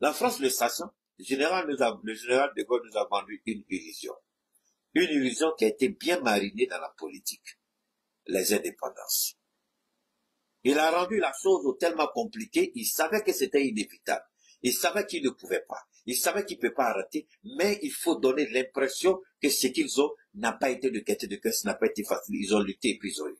La France, le sachant, le général de Gaulle nous a vendu une illusion. Une illusion qui a été bien marinée dans la politique. Les indépendances. Il a rendu la chose tellement compliquée, il savait que c'était inévitable. Il savait qu'il ne pouvait pas. Il savait qu'il ne peut pas arrêter, mais il faut donner l'impression que ce qu'ils ont n'a pas été de gaieté de cœur, ça n'a pas été facile. Ils ont lutté et puis ils ont eu.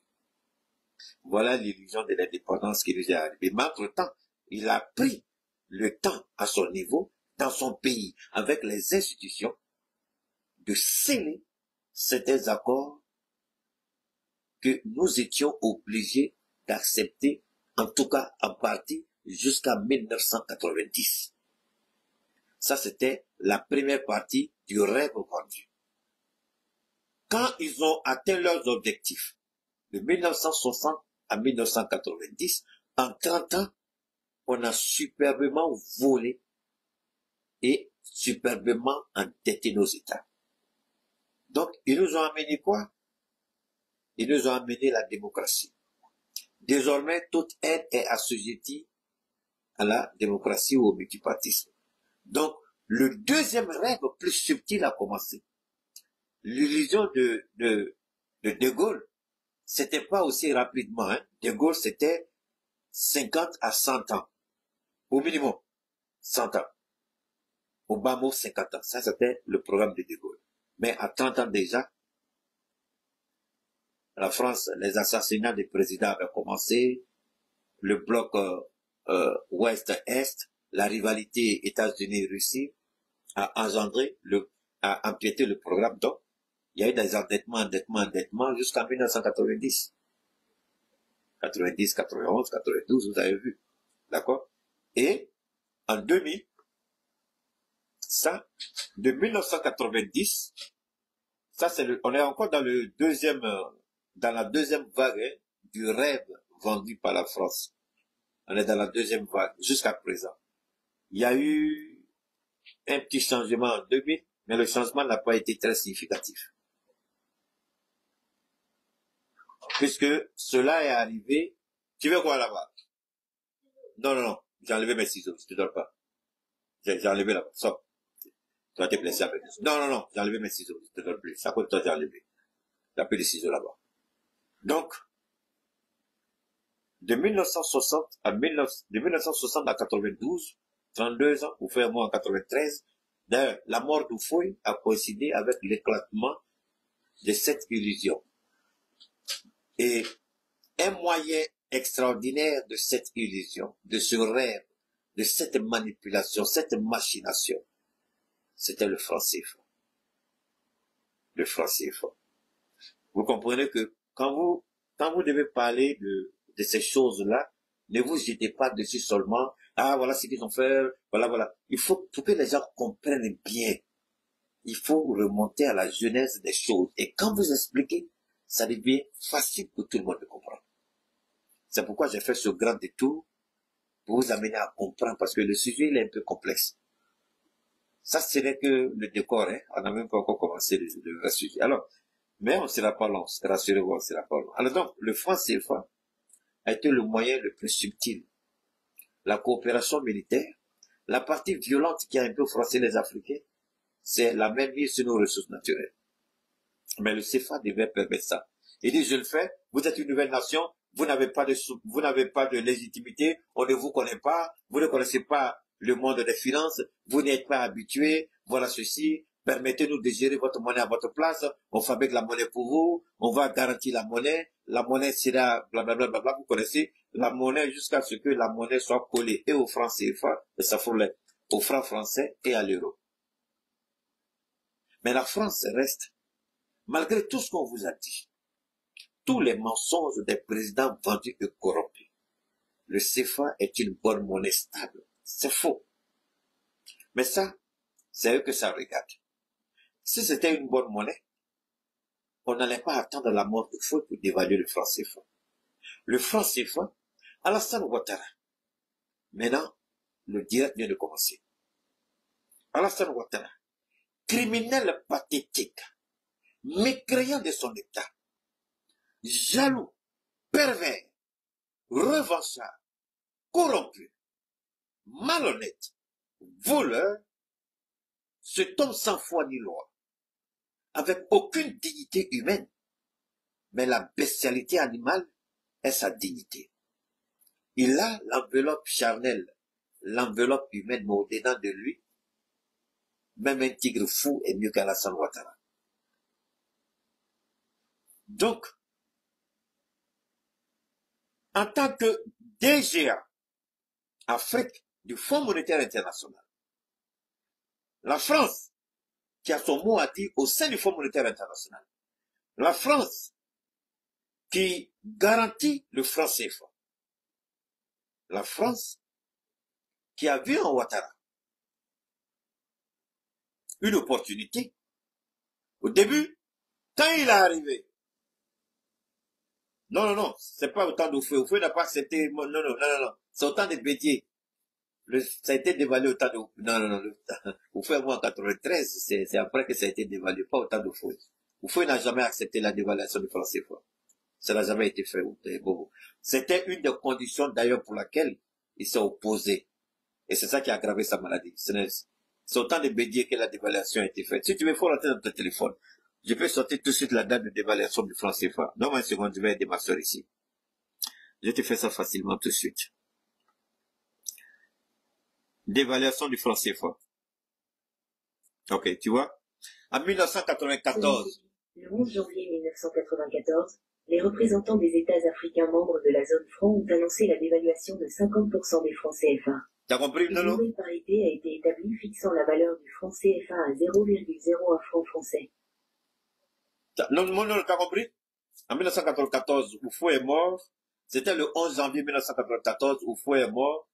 Voilà l'illusion de l'indépendance qui nous est arrivée. Mais entre-temps, il a pris le temps à son niveau, dans son pays, avec les institutions, de sceller certains accords que nous étions obligés d'accepter, en tout cas en partie, jusqu'à 1990. Ça, c'était la première partie du rêve vendu. Quand ils ont atteint leurs objectifs, de 1960 à 1990, en 30 ans, on a superbement volé et superbement endetté nos États. Donc, ils nous ont amené quoi? Ils nous ont amené la démocratie. Désormais, toute aide est assujettie à la démocratie ou au multipartisme. Donc, le deuxième rêve plus subtil a commencé. L'illusion de Gaulle, c'était pas aussi rapidement. Hein. De Gaulle, c'était 50 à 100 ans. Au minimum, 100 ans. Au bas mot, 50 ans. Ça, c'était le programme de Gaulle. Mais à 30 ans déjà, la France, les assassinats des présidents avaient commencé, le bloc Ouest-Est, la rivalité États-Unis-Russie a engendré, a empiété le programme. Donc, il y a eu des endettements jusqu'en 1990. 90, 91, 92, vous avez vu. D'accord? Et en 2000, ça, de 1990, ça c'est on est encore dans le deuxième, dans la deuxième vague hein, du rêve vendu par la France. On est dans la deuxième vague jusqu'à présent. Il y a eu un petit changement en 2000, mais le changement n'a pas été très significatif. Puisque cela est arrivé. Tu veux quoi là-bas? Non, non, non. J'ai enlevé mes ciseaux. Je te donne pas. J'ai enlevé là-bas. Sors. Tu vas te blesser avec. Non, non, non. J'ai enlevé mes ciseaux. Je te donne plus. C'est à cause de toi j'ai enlevé. T'as plus de ciseaux là-bas. Donc, de 1960 à 92, 32 ans, ou faire moi en 93, d'ailleurs, la mort d'Houphouët a coïncidé avec l'éclatement de cette illusion. Et un moyen extraordinaire de cette illusion, de ce rêve, de cette manipulation, cette machination, c'était le franc CFA. Le franc CFA. Vous comprenez que quand vous devez parler de ces choses-là, ne vous jetez pas dessus seulement, ah voilà ce qu'ils ont fait, voilà, voilà. Il faut, pour que les gens comprennent bien, il faut remonter à la genèse des choses. Et quand vous expliquez, ça devient facile pour tout le monde de comprendre. C'est pourquoi j'ai fait ce grand détour pour vous amener à comprendre, parce que le sujet il est un peu complexe. Ça, ce n'est que le décor, hein. On n'a même pas encore commencé le vrai sujet. Alors, mais on ne sera pas long, rassurez-vous, on ne sera pas long. Alors donc, le franc CFA a été le moyen le plus subtil. La coopération militaire, la partie violente qui a un peu froissé les Africains, c'est la même mise sur nos ressources naturelles. Mais le CFA devait permettre ça. Il dit, je le fais, vous êtes une nouvelle nation, vous n'avez pas de légitimité, on ne vous connaît pas, vous ne connaissez pas le monde des finances, vous n'êtes pas habitué, voilà ceci, permettez-nous de gérer votre monnaie à votre place, on fabrique la monnaie pour vous, on va garantir la monnaie sera blablabla, bla, vous connaissez, la monnaie jusqu'à ce que la monnaie soit collée et au franc CFA, et ça faut au franc français et à l'euro. Mais la France reste, malgré tout ce qu'on vous a dit, tous les mensonges des présidents vendus et corrompus, le CFA est une bonne monnaie stable. C'est faux. Mais ça, c'est eux que ça regarde. Si c'était une bonne monnaie, on n'allait pas attendre la mort de feu pour dévaluer le franc CFA. Le franc CFA, Alassane Ouattara. Maintenant, le direct vient de commencer. Alassane Ouattara, criminel pathétique, mécréant de son état, jaloux, pervers, revanchard, corrompu, malhonnête, voleur, cet homme sans foi ni loi, avec aucune dignité humaine, mais la bestialité animale est sa dignité. Il a l'enveloppe charnelle, l'enveloppe humaine, mais au-dedans de lui, même un tigre fou est mieux qu'Alassane Ouattara. Donc, en tant que DGA Afrique du Fonds monétaire international, la France, qui a son mot à dire au sein du Fonds monétaire international, la France qui garantit le franc CFA, la France qui a vu en Ouattara une opportunité. Au début, quand il est arrivé, non, c'est pas autant d'Oufoué. Oufoué n'a pas accepté, non, c'est autant de Bédier. Ça a été dévalué autant de, non, Oufoué moi en 93, c'est après que ça a été dévalué, pas autant d'Oufoué. Oufoué n'a jamais accepté la dévaluation du franc CFA. Ça n'a jamais été fait. C'était une des conditions d'ailleurs pour laquelle il s'est opposé. Et c'est ça qui a aggravé sa maladie. C'est autant de Bédier que la dévaluation a été faite. Si tu veux, il faut rentrer dans ton téléphone. Je peux sortir tout de suite la date de dévaluation du franc CFA. Donne-moi une seconde, je vais aider ma soeur ici. Je te fais ça facilement tout de suite. Dévaluation du franc CFA. Ok, tu vois. En 1994. Le 11 janvier 1994, les représentants des États africains membres de la zone franc ont annoncé la dévaluation de 50% des francs CFA. T'as compris, Une nouvelle parité a été établie fixant la valeur du franc CFA à 0,01 franc français. Non, t'as compris? En 1994, Oufoué est mort. C'était le 11 janvier 1994, Oufoué est mort.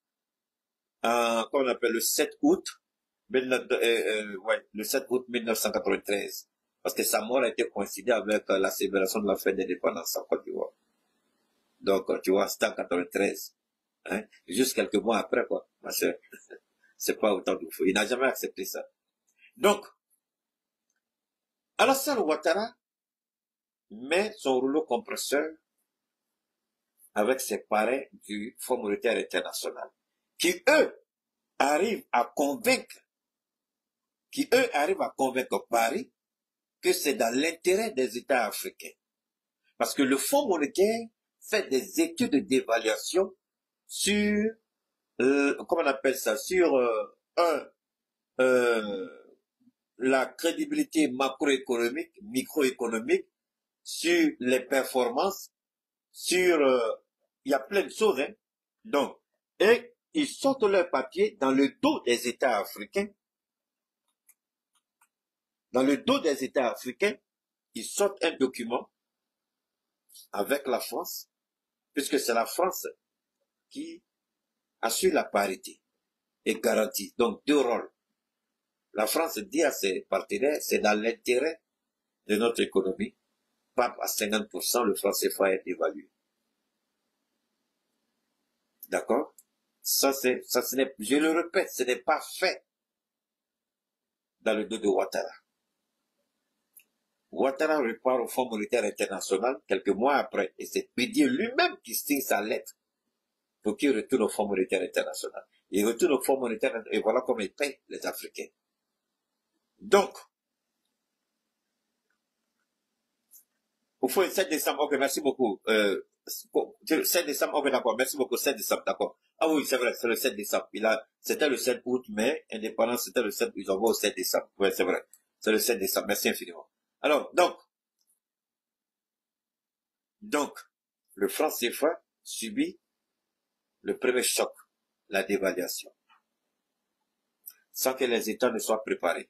Qu'on appelle le 7 août, le 7 août 1993. Parce que sa mort a été coïncidée avec la célébration de la fête d'indépendance en Côte d'Ivoire. Donc, tu vois, c'était en 93. Hein? Juste quelques mois après, quoi, ma soeur. C'est pas autant d'Oufoué. Il n'a jamais accepté ça. Donc, Alassane Ouattara met son rouleau compresseur avec ses parrains du Fonds monétaire international, qui eux arrivent à convaincre Paris que c'est dans l'intérêt des États africains. Parce que le Fonds monétaire fait des études d'évaluation sur, comment on appelle ça, sur la crédibilité macroéconomique, microéconomique, sur les performances, sur, il y a plein de choses, hein. Donc, et ils sortent leur papier dans le dos des États africains. Dans le dos des États africains, ils sortent un document avec la France, puisque c'est la France qui assure la parité et garantit. Donc, deux rôles. La France dit à ses partenaires, c'est dans l'intérêt de notre économie, pas à 50%, le franc CFA est dévalué. D'accord? Ça, ce n'est, je le répète, ce n'est pas fait dans le dos de Ouattara. Ouattara repart au Fonds monétaire international quelques mois après, et c'est Bédier lui-même qui signe sa lettre pour qu'il retourne au Fonds monétaire international. Il retourne au Fonds monétaire, et voilà comment il paye les Africains. Donc, au fond, 7 décembre, ok, merci beaucoup. 7 décembre, ok, d'accord, merci beaucoup, 7 décembre, d'accord. Ah oui, c'est vrai, c'est le 7 décembre. C'était le 7 août, mais indépendance, c'était le 7, ils envoient au 7 décembre. Oui, c'est vrai. C'est le 7 décembre, merci infiniment. Alors, donc, le franc CFA subit le premier choc, la dévaluation, sans que les États ne soient préparés.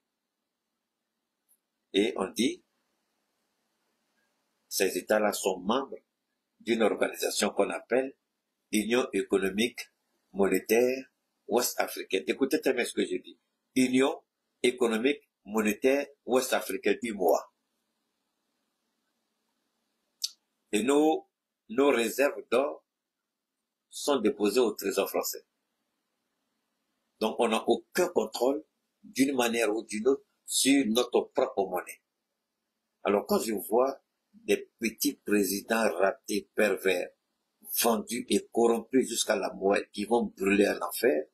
Et on dit, ces États-là sont membres d'une organisation qu'on appelle Union économique monétaire ouest-africaine. Écoutez très bien ce que je dis. Union économique monétaire ouest-africaine, UMOA. Et nos réserves d'or sont déposées au Trésor français. Donc, on n'a aucun contrôle, d'une manière ou d'une autre, sur notre propre monnaie. Alors, quand je vois des petits présidents ratés, pervers, vendus et corrompus jusqu'à la moelle, qui vont brûler en enfer,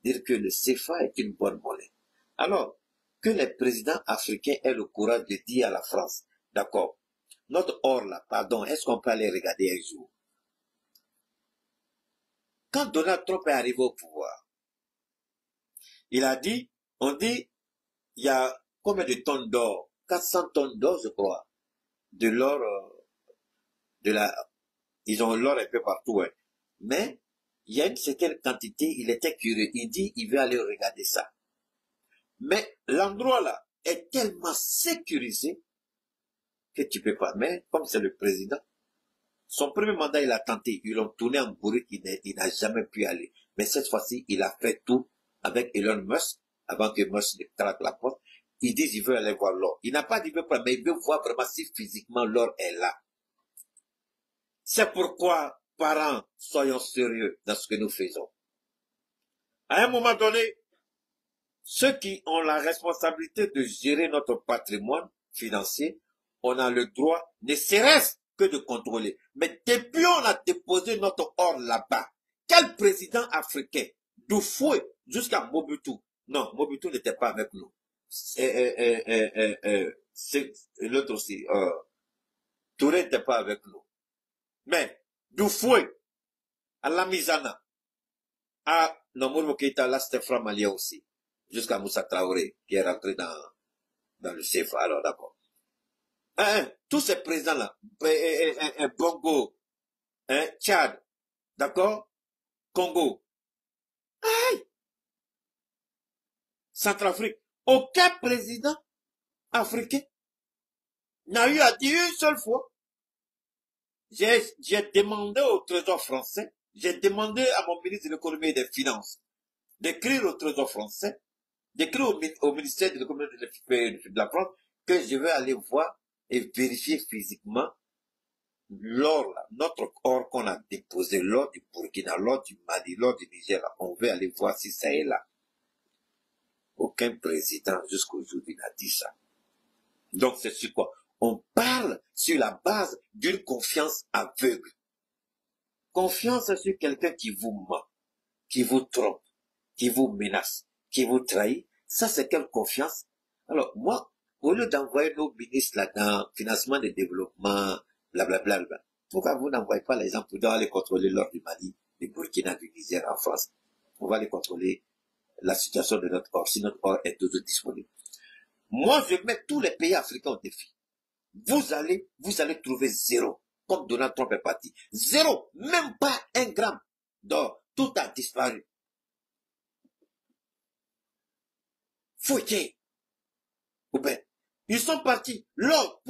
dire que le CFA est une bonne monnaie. Alors, que les présidents africains aient le courage de dire à la France, d'accord, notre or là, pardon, est-ce qu'on peut aller regarder un jour? Quand Donald Trump est arrivé au pouvoir, il a dit, on dit, il y a combien de tonnes d'or? 400 tonnes d'or, je crois. De l'or, ils ont l'or un peu partout, hein. Mais, il y a une certaine quantité, il était curieux. Il dit, il veut aller regarder ça. Mais, l'endroit là est tellement sécurisé que tu peux pas. Mais, comme c'est le président, son premier mandat, il a tenté. Ils l'ont tourné en bourrique, il n'a jamais pu aller. Mais cette fois-ci, il a fait tout avec Elon Musk, avant que Musk ne craque la porte. Ils disent qu'il veut aller voir l'or. Il n'a pas dit, mais il veut voir vraiment si physiquement l'or est là. C'est pourquoi, parents, soyons sérieux dans ce que nous faisons. À un moment donné, ceux qui ont la responsabilité de gérer notre patrimoine financier, on a le droit, ne serait-ce que de contrôler. Mais depuis on a déposé notre or là-bas, quel président africain, d'Oufoué jusqu'à Mobutu, non, Mobutu n'était pas avec nous. L'autre aussi, Touré n'était pas avec nous. Mais, d'Oufoué, à Lamizana, à Namur Keïta, là c'était franc malien aussi, jusqu'à Moussa Traoré, qui est rentré dans le CFA, alors d'accord. Tous ces présidents-là, Bongo, Tchad, d'accord, Congo, aïe, Centrafrique, aucun président africain n'a eu à dire une seule fois. J'ai demandé au Trésor français, j'ai demandé à mon ministre de l'économie et des finances d'écrire au Trésor français, d'écrire au ministère de l'économie et de la France que je vais aller voir et vérifier physiquement l'or, notre or qu'on a déposé, l'or du Burkina, l'or du Mali, l'or du Niger, on veut aller voir si ça est là. Aucun président jusqu'aujourd'hui n'a dit ça. Donc c'est sur quoi? On parle sur la base d'une confiance aveugle. Confiance sur quelqu'un qui vous ment, qui vous trompe, qui vous menace, qui vous trahit. Ça, c'est quelle confiance? Alors, moi, au lieu d'envoyer nos ministres là-dedans, financement de développement, blablabla, pourquoi vous n'envoyez pas les gens pour aller contrôler l'or du Mali, du Burkina, du Niger en France? On va aller contrôler la situation de notre or, si notre or est toujours disponible. Moi, je mets tous les pays africains au défi. Vous allez trouver zéro, comme Donald Trump est parti. Zéro, même pas un gramme d'or. Tout a disparu. Fouetté. Ou bien, ils sont partis. L'or,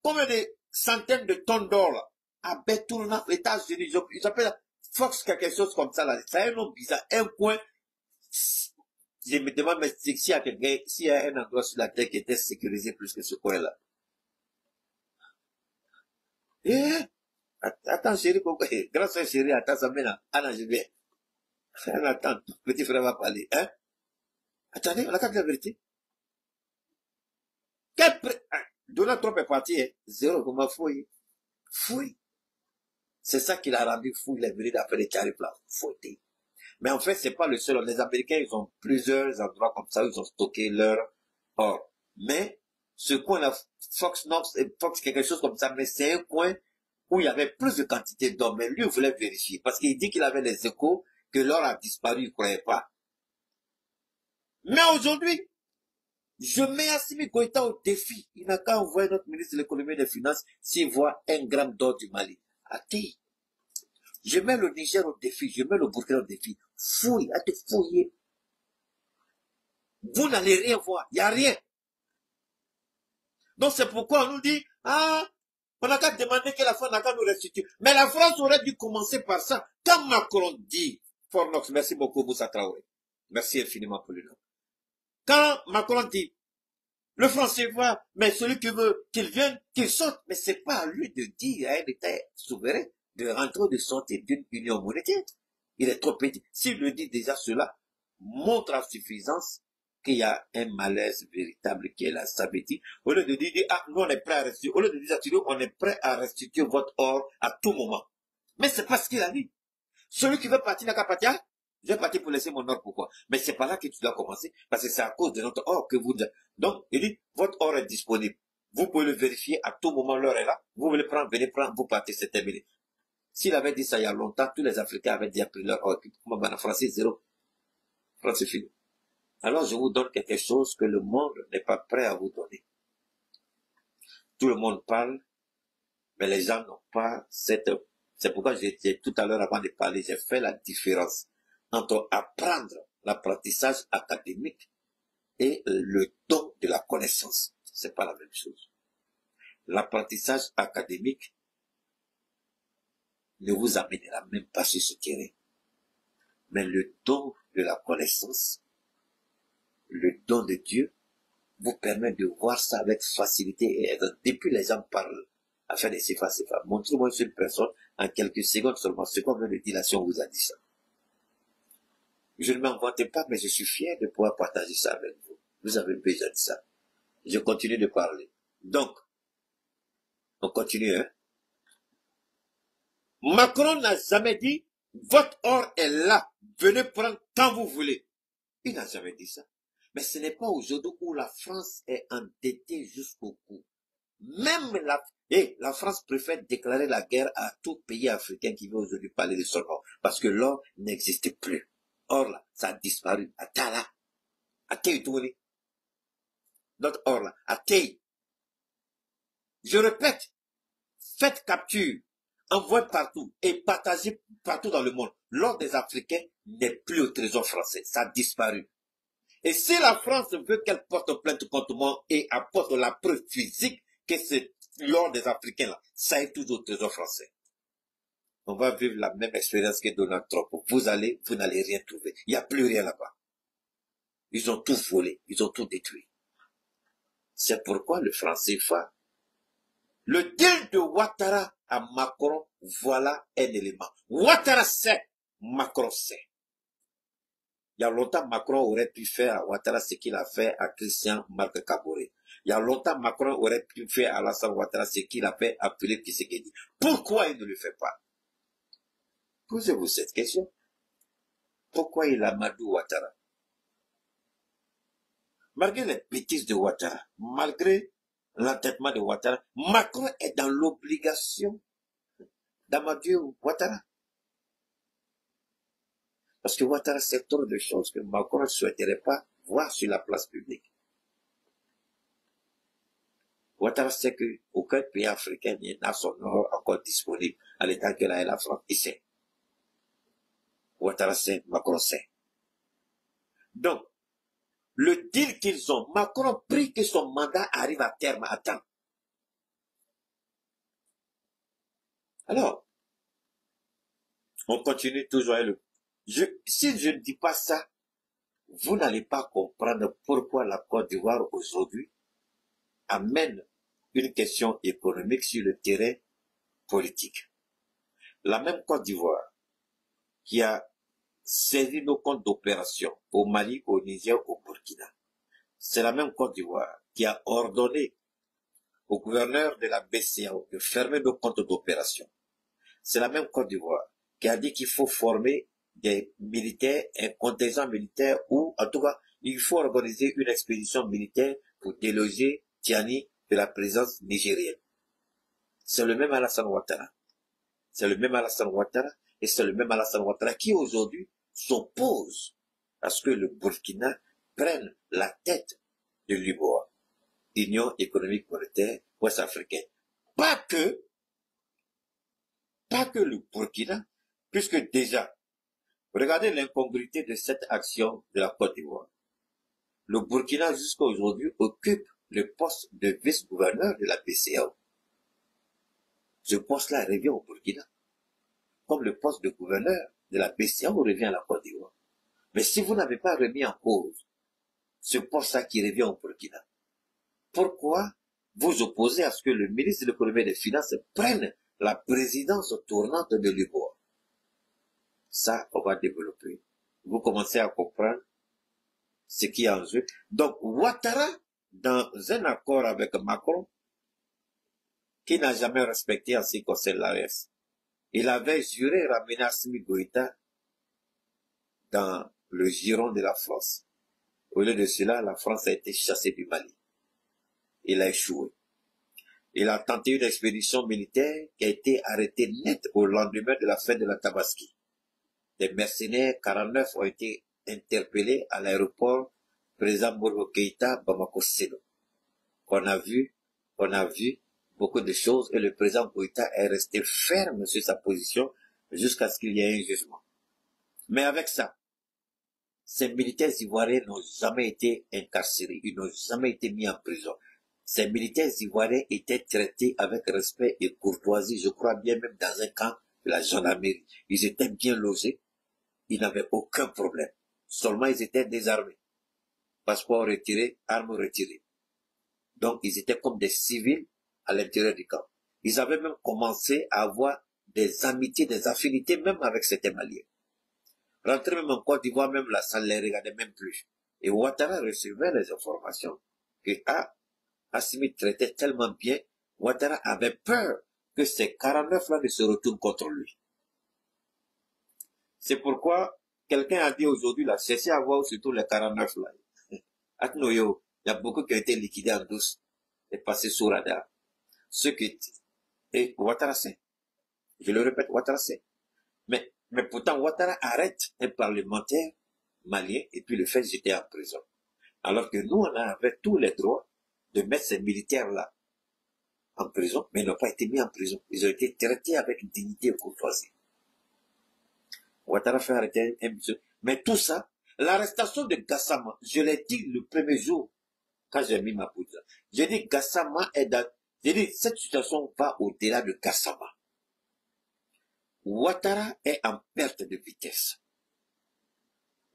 combien de centaines de tonnes d'or, là, à Betourna, aux États-Unis, ils appellent Fox quelque chose comme ça, là. C'est un nom bizarre. Un coin. Je me demande, mais s'il y a quelqu'un, s'il y a un endroit sur la terre qui était sécurisé plus que ce coin-là. Attends, chérie, grand soeur chérie, attends, ça mène Anna, je vais. Attends, petit frère va parler, hein? Attendez, on a la vérité. Donald Trump est parti, hein? Zéro, comment fouille? Fouille. C'est ça qui l'a rendu fou, il est venu d'affaire les carrés plats. Fouetté. Mais en fait, c'est pas le seul. Les Américains, ils ont plusieurs endroits comme ça où ils ont stocké leur or. Mais, ce coin-là, Fox quelque chose comme ça, mais c'est un coin où il y avait plus de quantité d'or. Mais lui, il voulait vérifier. Parce qu'il dit qu'il avait les échos, que l'or a disparu, il ne croyait pas. Mais aujourd'hui, je mets Assimi Goïta au défi. Il n'a qu'à envoyer notre ministre de l'économie et des finances s'il voit 1 gramme d'or du Mali. Attends. Je mets le Niger au défi, je mets le Burkina au défi. Fouille, à te fouiller. Vous n'allez rien voir, il n'y a rien. Donc c'est pourquoi on nous dit, on n'a qu'à demander que la France n'a qu'à nous restituer. Mais la France aurait dû commencer par ça. Quand Macron dit, Fornox, merci beaucoup Moussa Traoré. Merci infiniment pour le nom. Quand Macron dit, le français va, mais celui qui veut qu'il vienne, qu'il sorte. Mais c'est pas à lui de dire à un État souverain de rentrer ou de sortir d'une union monétaire. Il est trop petit. S'il le dit déjà, cela montre à suffisance qu'il y a un malaise véritable qui est là. Ça veut dire, au lieu de dire, nous on est prêt à restituer, au lieu de dire, on est prêt à restituer votre or à tout moment. Mais c'est pas ce qu'il a dit. Celui qui veut partir n'a qu'à partir. Je vais partir pour laisser mon or, pourquoi? Mais c'est pas là que tu dois commencer, parce que c'est à cause de notre or que vous... Donc, il dit, votre or est disponible. Vous pouvez le vérifier à tout moment, l'or est là. Vous voulez prendre, venez prendre, vous partez, c'est terminé. S'il avait dit ça il y a longtemps, tous les Africains avaient déjà pris leur or. En français, zéro. France, c'est fini. Alors, je vous donne quelque chose que le monde n'est pas prêt à vous donner. Tout le monde parle, mais les gens n'ont pas cette... C'est pourquoi j'ai tout à l'heure, avant de parler, j'ai fait la différence entre apprendre l'apprentissage académique et le don de la connaissance. C'est pas la même chose. L'apprentissage académique ne vous amènera même pas sur ce terrain. Mais le don de la connaissance, le don de Dieu, vous permet de voir ça avec facilité. Et depuis les gens parlent à faire des CFA. Montrez-moi une seule personne en quelques secondes seulement. Ce qu'on vient de dire là, si on vous a dit ça. Je ne m'en vante pas, mais je suis fier de pouvoir partager ça avec vous. Vous avez besoin de ça. Je continue de parler. Donc, on continue, hein. Macron n'a jamais dit, votre or est là, venez prendre quand vous voulez. Il n'a jamais dit ça. Mais ce n'est pas aujourd'hui où la France est endettée jusqu'au cou. Même la France préfère déclarer la guerre à tout pays africain qui veut aujourd'hui parler de son or. Parce que l'or n'existe plus. Or là, ça a disparu. À Tala. À Teitouri. Notre or là, à Tei. Je répète, faites capture, envoyez partout et partagez partout dans le monde. L'or des Africains n'est plus au trésor français. Ça a disparu. Et si la France veut qu'elle porte plainte contre moi et apporte la preuve physique que c'est l'or des Africains là, ça est toujours au trésor français. On va vivre la même expérience que Donald Trump. Vous n'allez rien trouver. Il n'y a plus rien là-bas. Ils ont tout volé, ils ont tout détruit. C'est pourquoi le franc CFA, le deal de Ouattara à Macron, voilà un élément. Ouattara sait, Macron sait. Il y a longtemps, Macron aurait pu faire à Ouattara ce qu'il a fait à Christian Marc Kaboré. Il y a longtemps, Macron aurait pu faire à Alassane Ouattara ce qu'il a fait à Philippe Tshisekedi. Pourquoi il ne le fait pas? Posez-vous cette question. Pourquoi il a Madou Ouattara? Malgré les bêtises de Ouattara, malgré l'entêtement de Ouattara, Macron est dans l'obligation d'Amadou Ouattara. Parce que Ouattara sait trop de choses que Macron ne souhaiterait pas voir sur la place publique. Ouattara sait qu'aucun pays africain n'a son or encore disponible à l'état que là est la France. Il sait. Ouattara sait, Macron sait. Donc, le deal qu'ils ont, Macron prie que son mandat arrive à terme à temps. Alors, on continue toujours avec si je ne dis pas ça, vous n'allez pas comprendre pourquoi la Côte d'Ivoire aujourd'hui amène une question économique sur le terrain politique. La même Côte d'Ivoire qui a saisi nos comptes d'opération au Mali, au Niger, au Burkina. C'est la même Côte d'Ivoire qui a ordonné au gouverneur de la BCEAO de fermer nos comptes d'opération. C'est la même Côte d'Ivoire qui a dit qu'il faut former des militaires, un contingent militaire, ou en tout cas, il faut organiser une expédition militaire pour déloger Tiani de la présence nigérienne. C'est le même Alassane Ouattara. C'est le même Alassane Ouattara, et c'est le même Alassane Ouattara qui aujourd'hui s'oppose à ce que le Burkina prenne la tête de l'UBOA, Union économique monétaire ouest-africaine. Pas que le Burkina, puisque déjà, regardez l'incongruité de cette action de la Côte d'Ivoire. Le Burkina, jusqu'à aujourd'hui, occupe le poste de vice-gouverneur de la BCEAO. Ce poste-là revient au Burkina. Comme le poste de gouverneur de la BCEAO revient à la Côte d'Ivoire. Mais si vous n'avez pas remis en cause ce poste-là qui revient au Burkina, pourquoi vous opposez à ce que le ministre de l'économie et des finances prenne la présidence tournante de l'UBOA? Ça, on va développer. Vous commencez à comprendre ce qui est en jeu. Donc, Ouattara, dans un accord avec Macron, qui n'a jamais respecté en ce qui concerne l'AES, il avait juré ramener Assimi Goïta dans le giron de la France. Au lieu de cela, la France a été chassée du Mali. Il a échoué. Il a tenté une expédition militaire qui a été arrêtée net au lendemain de la fin de la Tabaski. Des mercenaires 49 ont été interpellés à l'aéroport président Modibo Keïta, Bamako-Sélo. On a vu beaucoup de choses et le président Keïta est resté ferme sur sa position jusqu'à ce qu'il y ait un jugement. Mais avec ça, ces militaires ivoiriens n'ont jamais été incarcérés, ils n'ont jamais été mis en prison. Ces militaires ivoiriens étaient traités avec respect et courtoisie, je crois bien même dans un camp de la gendarmerie. Ils étaient bien logés, ils n'avaient aucun problème. Seulement ils étaient désarmés. Passeport retiré, armes retirées. Donc ils étaient comme des civils à l'intérieur du camp. Ils avaient même commencé à avoir des amitiés, des affinités même avec certains Maliens. Rentrer même en Côte d'Ivoire, même la salle ne les regardait même plus. Et Ouattara recevait les informations que Assimi traitait tellement bien, Ouattara avait peur que ces 49-là ne se retournent contre lui. C'est pourquoi quelqu'un a dit aujourd'hui, là, cessez à voir surtout les 49-là. Il y a beaucoup qui ont été liquidés en douce et passés sous radar. Ceux qui... Et Ouattara sait. Je le répète, Ouattara sait. Mais pourtant, Ouattara arrête un parlementaire malien et puis le fait jeter en prison. Alors que nous, on avait tous les droits de mettre ces militaires-là en prison, mais ils n'ont pas été mis en prison. Ils ont été traités avec dignité et courtoisie. Ouattara fait arrêter un monsieur. Mais tout ça, l'arrestation de Gassama, je l'ai dit le premier jour, quand j'ai mis ma poudre. J'ai dit Gassama est dans... J'ai dit, cette situation va au-delà de Gassama. Ouattara est en perte de vitesse.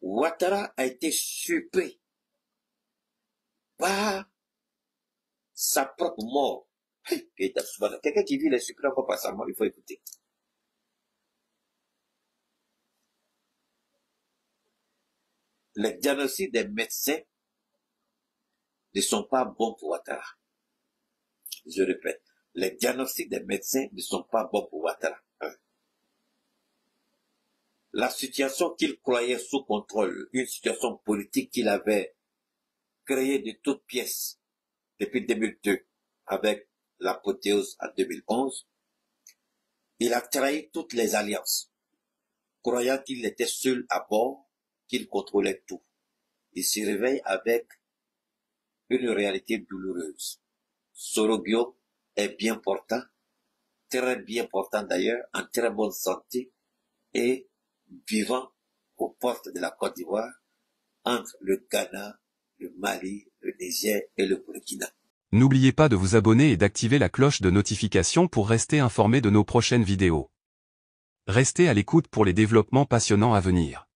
Ouattara a été surpris par sa propre mort. Quelqu'un qui vit les surpris encore par sa mort, il faut écouter. Les diagnostics des médecins ne sont pas bons pour Ouattara. Je répète, les diagnostics des médecins ne sont pas bons pour Ouattara. La situation qu'il croyait sous contrôle, une situation politique qu'il avait créée de toutes pièces depuis 2002 avec l'apothéose en 2011, il a trahi toutes les alliances, croyant qu'il était seul à bord, qu'il contrôlait tout. Il se réveille avec une réalité douloureuse. Sorogio est bien portant, très bien portant d'ailleurs, en très bonne santé et vivant aux portes de la Côte d'Ivoire, entre le Ghana, le Mali, le Niger et le Burkina. N'oubliez pas de vous abonner et d'activer la cloche de notification pour rester informé de nos prochaines vidéos. Restez à l'écoute pour les développements passionnants à venir.